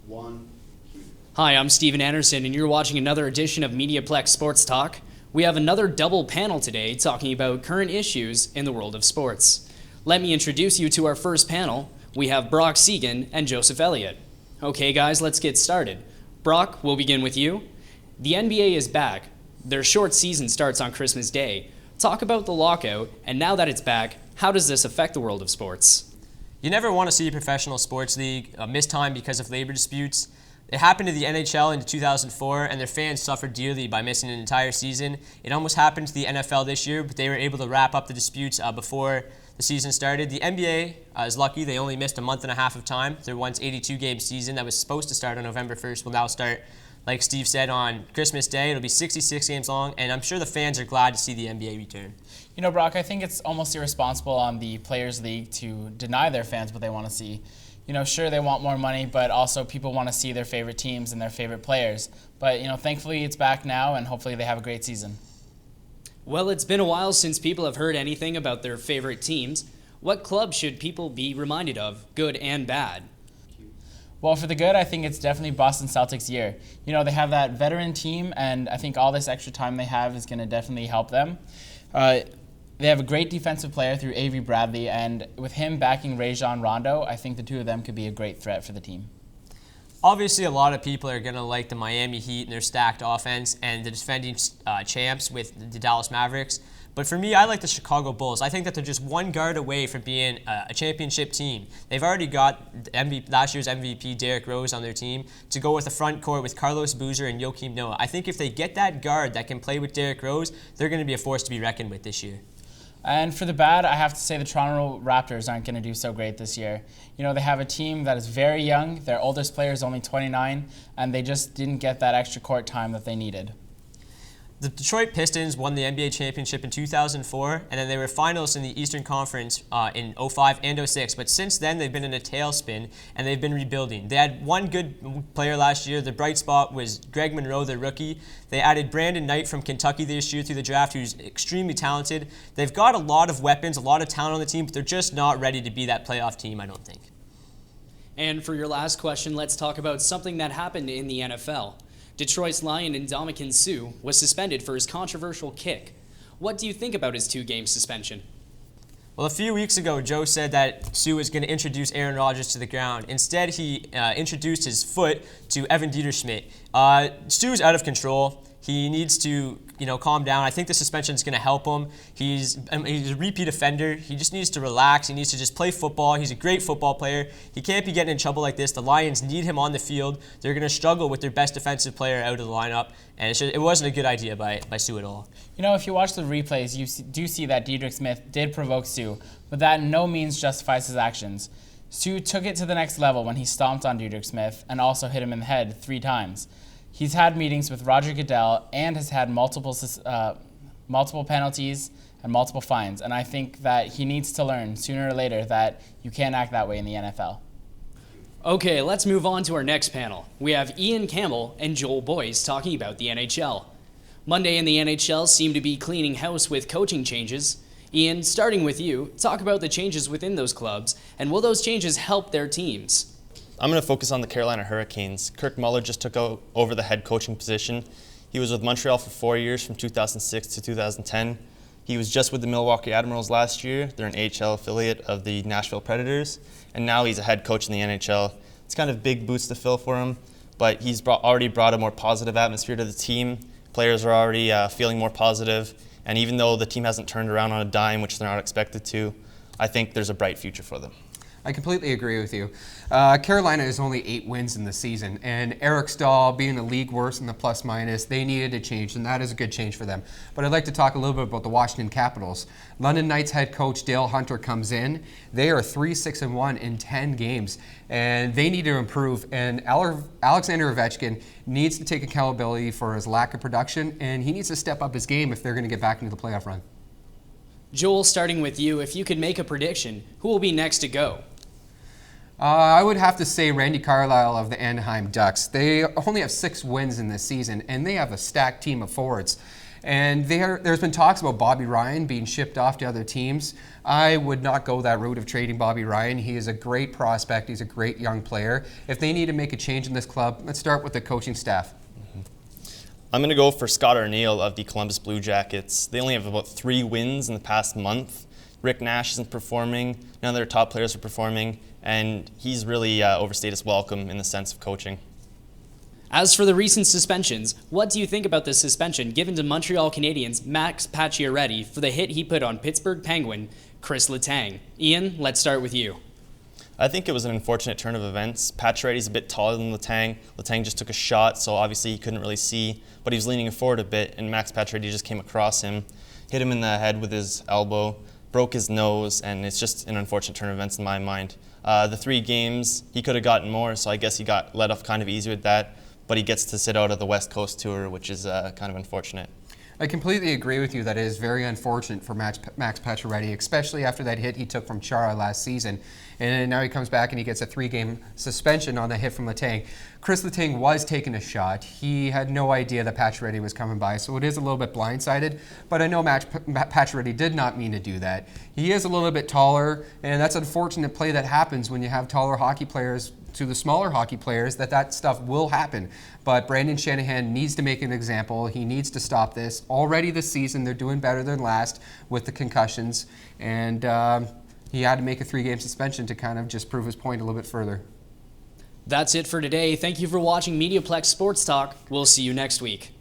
One. Hi, I'm Steven Anderson, and you're watching another edition of MediaPlex Sports Talk. We have another double panel today talking about current issues in the world of sports. Let me introduce you to our first panel. We have Brock Segan and Joseph Elliott. Okay, guys, let's get started. Brock, we'll begin with you. The NBA is back. Their short season starts on Christmas Day. Talk about the lockout, and now that it's back, how does this affect the world of sports? You never want to see a professional sports league miss time because of labor disputes. It happened to the NHL in 2004, and their fans suffered dearly by missing an entire season. It almost happened to the NFL this year, but they were able to wrap up the disputes before the season started. The NBA is lucky. They only missed a month and a half of time. Their once 82-game season that was supposed to start on November 1st will now start, like Steve said, on Christmas Day. It'll be 66 games long, and I'm sure the fans are glad to see the NBA return. You know, Brock, I think it's almost irresponsible on the Players League to deny their fans what they want to see. You know, sure, they want more money, but also people want to see their favorite teams and their favorite players. But, you know, thankfully it's back now, and hopefully they have a great season. Well, it's been a while since people have heard anything about their favorite teams. What club should people be reminded of, good and bad? Well, for the good, I think it's definitely Boston Celtics' year. You know, they have that veteran team, and I think all this extra time they have is going to definitely help them. They have a great defensive player through Avery Bradley, and with him backing Rajon Rondo, I think the two of them could be a great threat for the team. Obviously, a lot of people are going to like the Miami Heat and their stacked offense and the defending champs with the Dallas Mavericks. But for me, I like the Chicago Bulls. I think that they're just one guard away from being a championship team. They've already got last year's MVP, Derrick Rose, on their team to go with the front court with Carlos Boozer and Joakim Noah. I think if they get that guard that can play with Derrick Rose, they're going to be a force to be reckoned with this year. And for the bad, I have to say the Toronto Raptors aren't going to do so great this year. You know, they have a team that is very young. Their oldest player is only 29, and they just didn't get that extra court time that they needed. The Detroit Pistons won the NBA championship in 2004, and then they were finalists in the Eastern Conference in 05 and 06. But since then, they've been in a tailspin, and they've been rebuilding. They had one good player last year. The bright spot was Greg Monroe, the rookie. They added Brandon Knight from Kentucky this year through the draft, who's extremely talented. They've got a lot of weapons, a lot of talent on the team, but they're just not ready to be that playoff team, I don't think. And for your last question, let's talk about something that happened in the NFL. Detroit's Lion Ndamukong Suh was suspended for his controversial kick. What do you think about his 2-game suspension? Well, a few weeks ago, Joe said that Suh was going to introduce Aaron Rodgers to the ground. Instead, he introduced his foot to Evan Dieterschmidt. Suh's out of control. He needs to, calm down. I think the suspension is going to help him. He's a repeat offender. He just needs to relax. He needs to just play football. He's a great football player. He can't be getting in trouble like this. The Lions need him on the field. They're going to struggle with their best defensive player out of the lineup, and it wasn't a good idea by Suh at all. You know, if you watch the replays, you do see that Dedrick Smith did provoke Suh, but that in no means justifies his actions. Suh took it to the next level when he stomped on Dedrick Smith and also hit him in the head 3 times. He's had meetings with Roger Goodell and has had multiple penalties and multiple fines. And I think that he needs to learn sooner or later that you can't act that way in the NFL. Okay, let's move on to our next panel. We have Ian Campbell and Joel Boyce talking about the NHL. Monday in the NHL seemed to be cleaning house with coaching changes. Ian, starting with you, talk about the changes within those clubs, and will those changes help their teams? I'm going to focus on the Carolina Hurricanes. Kirk Muller just took over the head coaching position. He was with Montreal for 4 years, from 2006 to 2010. He was just with the Milwaukee Admirals last year. They're an AHL affiliate of the Nashville Predators, and now he's a head coach in the NHL. It's kind of big boots to fill for him, but he's already brought a more positive atmosphere to the team. Players are already feeling more positive, and even though the team hasn't turned around on a dime, which they're not expected to, I think there's a bright future for them. I completely agree with you. Carolina is only 8 wins in the season, and Eric Stahl being a league worst in the plus-minus, they needed a change, and that is a good change for them. But I'd like to talk a little bit about the Washington Capitals. London Knights head coach Dale Hunter comes in. They are 3-6-1 in 10 games, and they need to improve. And Alexander Ovechkin needs to take accountability for his lack of production, and he needs to step up his game if they're going to get back into the playoff run. Joel, starting with you, if you could make a prediction, who will be next to go? I would have to say Randy Carlyle of the Anaheim Ducks. They only have 6 wins in this season, and they have a stacked team of forwards. And there's been talks about Bobby Ryan being shipped off to other teams. I would not go that route of trading Bobby Ryan. He is a great prospect. He's a great young player. If they need to make a change in this club, let's start with the coaching staff. I'm going to go for Scott Arniel of the Columbus Blue Jackets. They only have about 3 wins in the past month. Rick Nash isn't performing. None of their top players are performing. And he's really overstayed his welcome in the sense of coaching. As for the recent suspensions, what do you think about this suspension given to Montreal Canadiens' Max Pacioretty for the hit he put on Pittsburgh Penguin Chris Letang? Ian, let's start with you. I think it was an unfortunate turn of events. Pacioretty's a bit taller than Letang. Letang just took a shot, so obviously he couldn't really see, but he was leaning forward a bit, and Max Pacioretty just came across him, hit him in the head with his elbow, broke his nose, and it's just an unfortunate turn of events in my mind. The 3 games, he could have gotten more, so I guess he got let off kind of easy with that, but he gets to sit out of the West Coast tour, which is kind of unfortunate. I completely agree with you that it is very unfortunate for Max Pacioretty, especially after that hit he took from Chara last season. And now he comes back and he gets a 3-game suspension on the hit from Letang. Chris Letang was taking a shot. He had no idea that Pacioretty was coming by, so it is a little bit blindsided. But I know Pacioretty did not mean to do that. He is a little bit taller, and that's an unfortunate play that happens when you have taller hockey players to the smaller hockey players, that stuff will happen. But Brandon Shanahan needs to make an example. He needs to stop this. Already this season, they're doing better than last with the concussions. And he had to make a 3-game suspension to kind of just prove his point a little bit further. That's it for today. Thank you for watching MediaPlex Sports Talk. We'll see you next week.